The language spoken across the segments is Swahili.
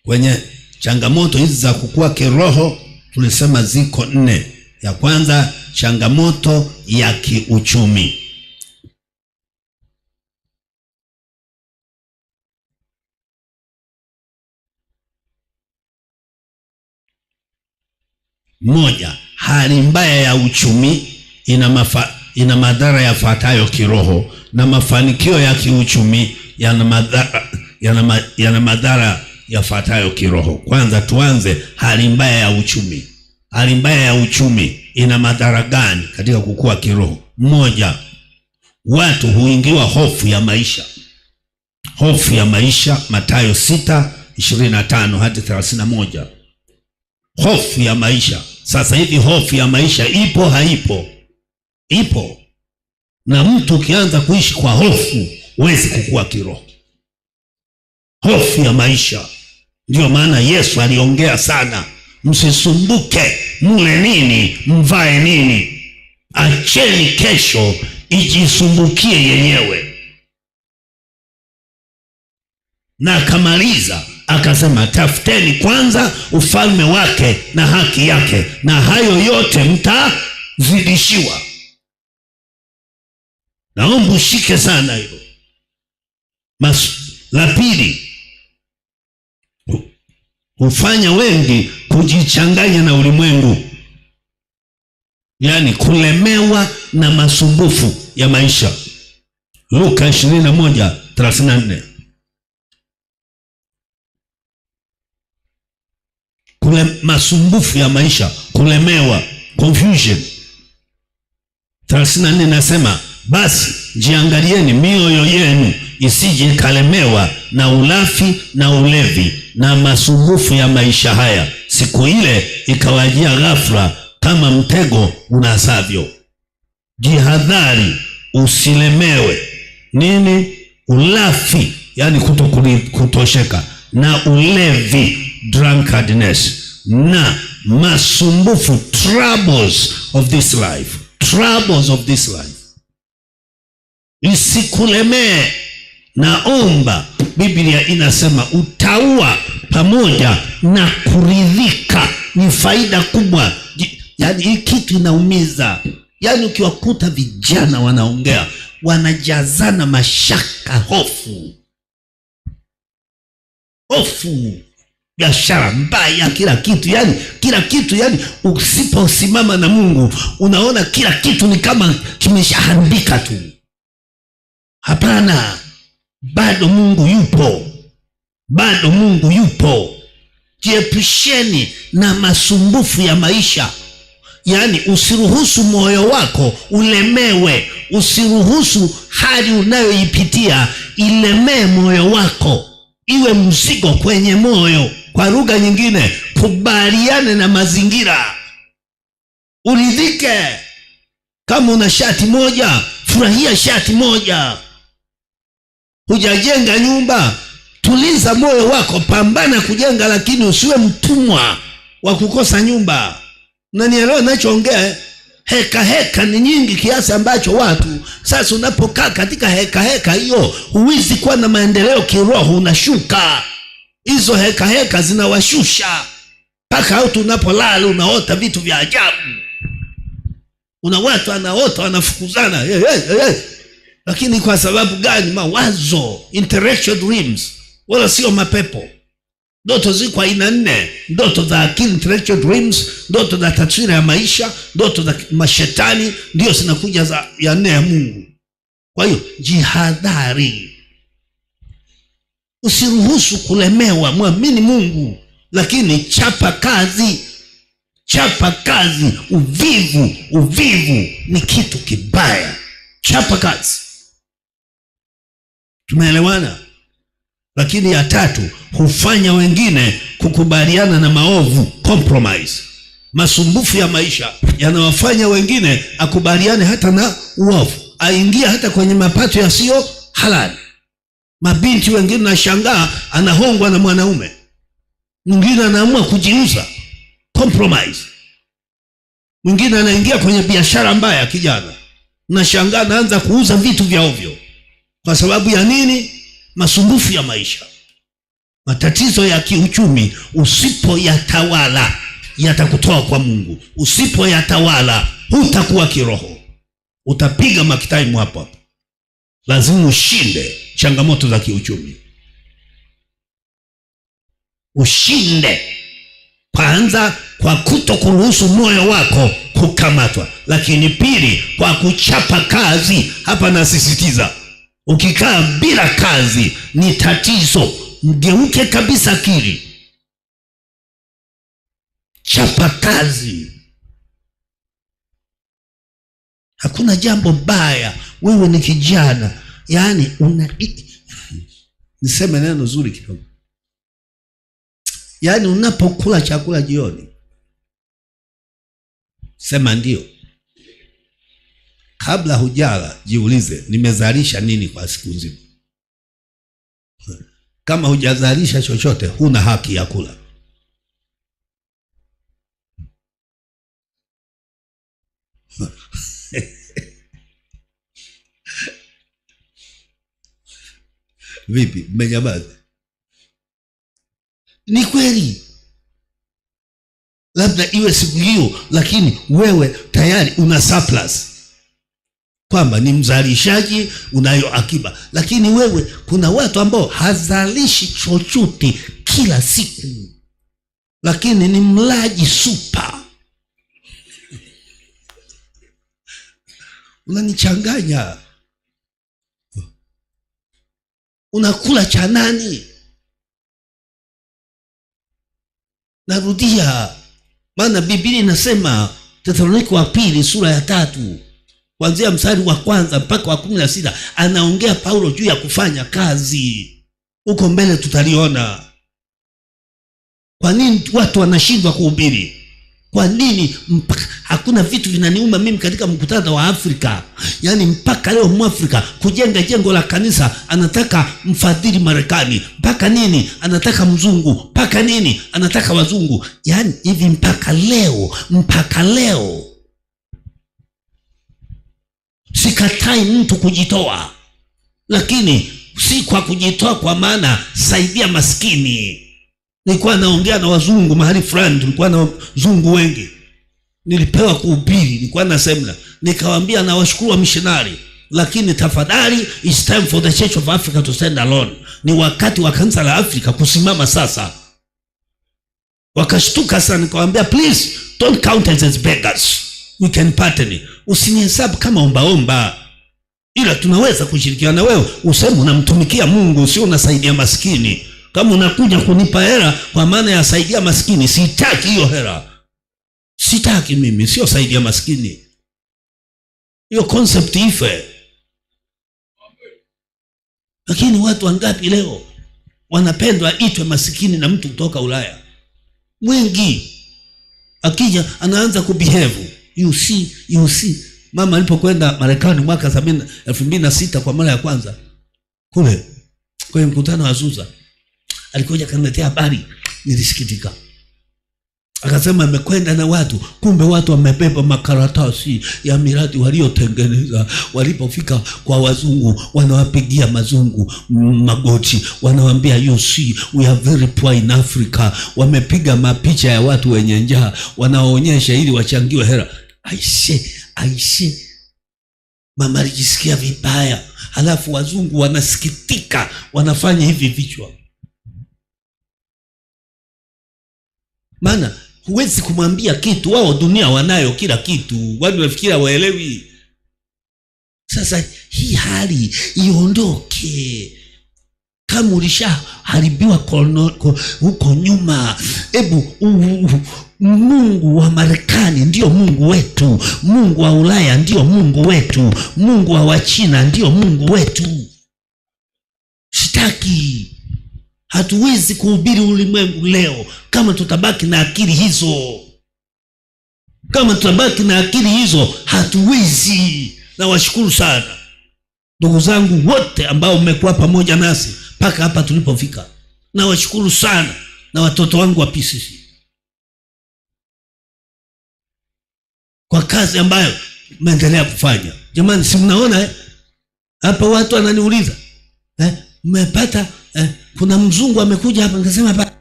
Kwenye changamoto hizi za kukua kiroho tulisema ziko 4. Ya kwanza, changamoto ya kiuchumi. Moja, hali mbaya ya uchumi ina madhara yafuatayo kiroho, na mafanikio ya kiuchumi yana madhara yafuatayo kiroho. Kwanza tuanze hali mbaya ya uchumi. Hali mbaya ya uchumi ina madhara gani katika kukua kiroho? Moja, watu huingiwa hofu ya maisha. Hofu ya maisha, Mathayo 6:25 hadi 31. Hofu ya maisha. Sasa hivi hofu ya maisha ipo haipo? Ipo. Na mtu ukianza kuishi kwa hofu huwezi kukua kiroho. Hofu ya maisha. Ndio maana Yesu aliongea sana, msisumbuke mle nini, mvae nini. Acheni kesho ijisumbukie yenyewe. Na akamaliza akasema, tafuteni kwanza ufalme wake na haki yake, na hayo yote mtazidishiwa. Naomba ushike sana hilo. La pili, hufanya wengi kujichanganya na ulimwengu, yaani kulemewa na masumbufu ya maisha. Luka 21:34. Masumbufu ya maisha, kulemewa, confusion. 34 nasema, basi jiangalieni mioyo yenu isije kalemewa na ulafi na ulevi na masumbufu ya maisha haya, siku ile ikawajia ghafla kama mtego unasavyo. Jihadhari usilemewe nini? Ulafi, yani kutosheka, na ulevi, drunkardness, na masumbufu, troubles of this life. Troubles of this life isikulemee. Naomba, Biblia inasema utaua pamoja na kuridhika ni faida kubwa. Yaani hii kitu inaumiza. Yaani ukiwakuta vijana wanaongea, wanajazana mashaka, hofu, biashara mbaya, kila kitu, yani kila kitu. Yani usiposimama na Mungu unaona kila kitu ni kama kimeshaharibika tu. Hapana, bado Mungu yupo, bado Mungu yupo. Jiepusheni na masumbufu ya maisha. Yani usiruhusu moyo wako ulemewe. Usiruhusu hali unayoipitia ilemee moyo wako, iwe mzigo kwenye moyo. Kwa lugha nyingine, kubaliane na mazingira, uridhike. Kama una shati moja, furahia shati moja. Hujajenga nyumba, tuliza moyo wako, pambana kujenga, lakini usiwe mtumwa wa kukosa nyumba. Unanielewa ninachoongea? Heka ni nyingi kiasi ambacho watu sasa, unapokaa katika heka hiyo, huwezi kuwa na maendeleo kiroho, unashuka. Hizo heka zinawashusha mpaka au tunapolala unaota vitu vya ajabu. Una watu wanaota wanafukuzana. Lakini kwa sababu gani? Mawazo, intellectual dreams, wala sio mapepo. Ndoto ziko aina 4. Ndoto za akili, intellectual dreams, ndoto za taswira ya maisha, ndoto za mashetani, ndio zinakuja za ya 4 ya Mungu. Kwa hiyo jihadhari, usiruhusu kulemewa. Muamini Mungu, lakini chapa kazi. Uvivu ni kitu kibaya. Chapa kazi. Tumeelewana? Lakini ya 3, hufanya wengine kukubaliana na maovu, compromise. Masumbufu ya maisha yanawafanya wengine akubaliane hata na uovu, aingia hata kwenye mapato yasiyo halali. Mabinti wengine nashangaa, anahongwa na mwanaume mwingine, anaamua kujiuza, compromise. Mwingine anaingia kwenye biashara mbaya, kijana nashangaa anaanza kuuza vitu vya ovyo. Kwa sababu ya nini? Masumbufu ya maisha. Matatizo ya kiuchumi usipoyatawala yatakutoa kwa Mungu. Usipoyatawala hutakuwa kiroho, utapiga makitaimu hapo. Lazima ushinde changamoto za kiuchumi. Ushinde kwanza kwa kutokuruhusu moyo wako kukamatwa, lakini pili kwa kuchapa kazi. Hapa nasisitiza, ukikaa bila kazi ni tatizo. Mgeuke kabisa akili, chapa kazi. Hakuna jambo baya. Wewe ni kijana, yani niseme neno zuri kidogo, yani unapokula chakula jioni, sema ndio. Kabla hujala jiulize, nimezalisha nini kwa siku nzima? Kama hujazalisha chochote, huna haki ya kula. Vipi, mmenyamaza? Ni kweli, labda iwe siku hiyo, lakini wewe tayari una surplus, kwamba ni mzalishaji, unayo akiba. Lakini wewe, kuna watu ambao hazalishi chochote kila siku, lakini ni mlaji super. Unanichanganya. Unakula cha nani? Narudia, maana Biblia inasema, Thesalonike wa pili sura ya 3 kuanzia mstari wa 1 mpaka wa 16, anaongea Paulo juu ya kufanya kazi. Huko mbele tutaliona. Kwa nini watu wanashindwa kuhubiri? Kwa nini mpaka hakuna vitu vinaniuma mimi katika mkutano wa Afrika? Yaani mpaka leo Mwafrika kujenga jengo la kanisa anataka mfadhili Marekani, mpaka nini anataka mzungu, mpaka nini anataka wazungu. Yaani hivi mpaka leo. Sikatai mtu kujitoa, lakini si kwa kujitoa kwa maana saidia maskini. Nilikuwa naongea na wazungu mahali fulani, tulikuwa na wazungu wengi, nilipewa kuhubiri, nilikuwa na semina, nikawaambia na washukuru wa missionary, lakini tafadhali, it's time for the Church of Africa to stand alone. Ni wakati wa kanisa la Afrika kusimama sasa. Wakashtuka sana, nikawaambia please don't count us as beggars, we can partner. Usinihesabu kama ombaomba, ila tunaweza kushirikiana na wewe. Useme unamtumikia Mungu, sio unasaidia maskini. Kama unakuja kunipa hela kwa maana ya saidia maskini, sitaki hiyo hela. Sitaki mimi, sio saidia maskini. Hiyo concept ife. Lakini watu wangapi leo wanapendwa itwe maskini na mtu kutoka Ulaya? Wengi. Akija anaanza kubehave. You see. Mama alipokwenda Marekani mwaka 2006 kwa mara ya kwanza, kule kwenye mkutano wa Azusa, alikuja kaniletea habari, nilisikitika. Akasema amekwenda na watu, kumbe watu wamebeba makaratasi ya miradi waliotengeneza. Walipofika kwa wazungu, wanawapigia mazungu magoti, wanawaambia you see we are very poor in Africa. Wamepiga mapicha ya watu wenye njaa, wanaonyesha ili wachangiwe hela. Aishe. Mama alijisikia vibaya. Halafu wazungu wanasikitika, wanafanya hivi vichwa. Maana huwezi kumwambia kitu, wao dunia wanayo kila kitu. Watu wafikiria waelewi. Sasa hii hali iondoke. Kama ulishaharibiwa huko nyuma, hebu Mungu wa Marekani ndio Mungu wetu, Mungu wa Ulaya ndio Mungu wetu, Mungu wa Wachina ndio Mungu wetu. Sitaki. Hatuwezi kuhubiri ulimwengu leo kama tutabaki na akili hizo. Hatuwezi. Na washukuru sana ndugu zangu wote ambao mmekuwa pamoja nasi mpaka hapa tulipofika. Na washukuru sana na watoto wangu wa PCC kwa kazi ambayo mmeendelea kufanya. Jamani, si mnaona hapa watu wananiuliza, mmepata kuna mzungu amekuja hapa, nikasema hapa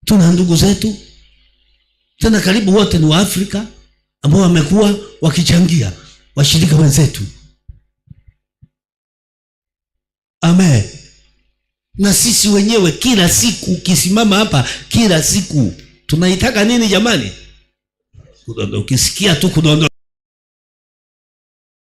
tuna ndugu zetu tena karibu wote ni wa Afrika ambao wamekuwa wakichangia washirika wenzetu. Amen. Na sisi wenyewe kila siku ukisimama hapa, kila siku tunaitaka nini jamani? Ukisikia tu kudondoka